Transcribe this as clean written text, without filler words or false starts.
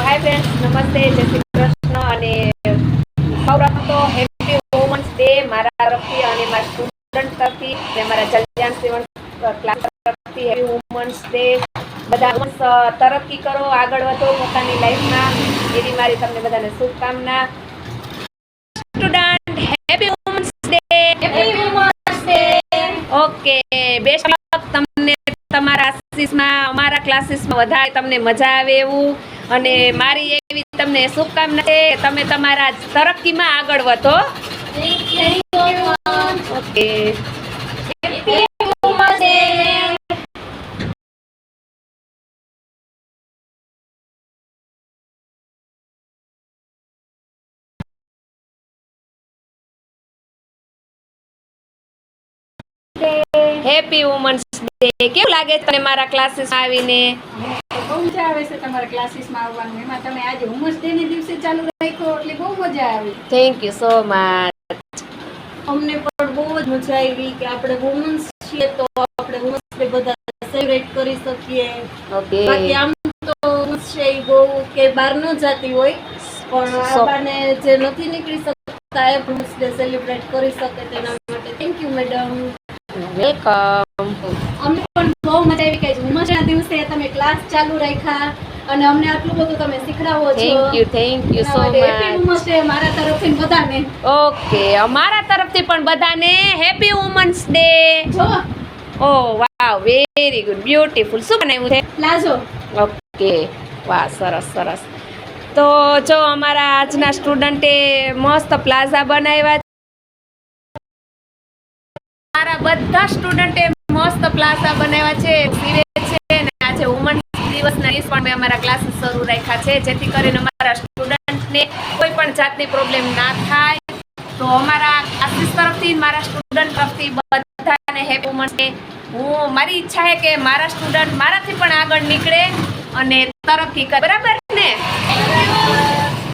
Hi friends, નમસ્તે, જય શ્રી કૃષ્ણ અને સૌપ્રથમ તો હેપી વુમન્સ ડે મારા તરફથી અને મારા સ્ટુડન્ટ તરફથી અને મારા જલ્યાણ સેવન ક્લાસ તરફથી હેપી વુમન્સ ડે. બધા વુમન્સ તરક્કી કરો, આગળ વધો પોતાની લાઈફમાં, એવી મારી તમને બધાને શુભકામના. Student happy women's day. Happy women's day. Okay, best luck તમને તમારા ક્લાસીસમાં, અમારા ક્લાસીસમાં વધારે તમને મજા આવે એવું, અને મારી એવી તમને શુભકામના છે કે તમે તમારા તરક્કીમાં આગળ વધો. Okay, happy women's day. Happy women's day. કેવું લાગે તને મારા ક્લાસીસમાં આવીને? બહુ મજા આવે છે તમારા ક્લાસીસમાં આવવાનું. એમાં તમે આજે વુમન્સ ડે ની દિવસે ચાલુ રાખ્યો એટલે બહુ મજા આવી. Thank you so much. અમને પણ બહુ જ મજા આવી કે આપણે વુમન્સ છીએ તો આપણે વુમન્સ ડે બધા સેલિબ્રેટ કરી શકીએ. ઓકે, બાકી આમ તો વુમન્સ છે એ બહુ કે બહાર ન જતી હોય, પણ આ બાને જે નથી નીકળી શકતા એ વુમન્સ ડે સેલિબ્રેટ કરી શકે તેના માટે થેન્ક યુ મેડમ. વેલકમ. અમને પણ બહુ મજા આવી કે વુમન્સ ના દિવસે તમે ક્લાસ ચાલુ રાખ્યા અને અમને આટલું બધું તમે શીખડાવો છો. Thank you so happy much. Women's day મારા તરફથી બધાને. ઓકે, અમારા તરફથી પણ બધાને હેપી વુમન્સ ડે. જો ઓ વાવ, વેરી ગુડ, બ્યુટીફુલ. શું બનાવ્યું છે? પ્લાઝો. ઓકે, વાહ, સરસ સરસ. તો જો અમારા આજના સ્ટુડન્ટે મસ્ત પ્લાઝા બનાવ્યા. મારા બધા સ્ટુડન્ટે મસ્ત પ્લાઝા બનાવ્યા છે, સીવે છે, અને આજે વુમન્સ દિવસના દિવસ પણ મેં અમારા ક્લાસીસ શરૂ રાખ્યા છે, જેથી કરીને અમારા સ્ટુડન્ટને કોઈ પણ જાતની પ્રોબ્લેમ ના થાય. તો અમારા ક્લાસીસ તરફથી, મારા સ્ટુડન્ટ તરફથી બધાને હેપી વુમન્સ ડે. મારી ઈચ્છા છે કે મારા સ્ટુડન્ટ મારાથી પણ આગળ નીકળે અને તરક્કી કરે. બરાબર?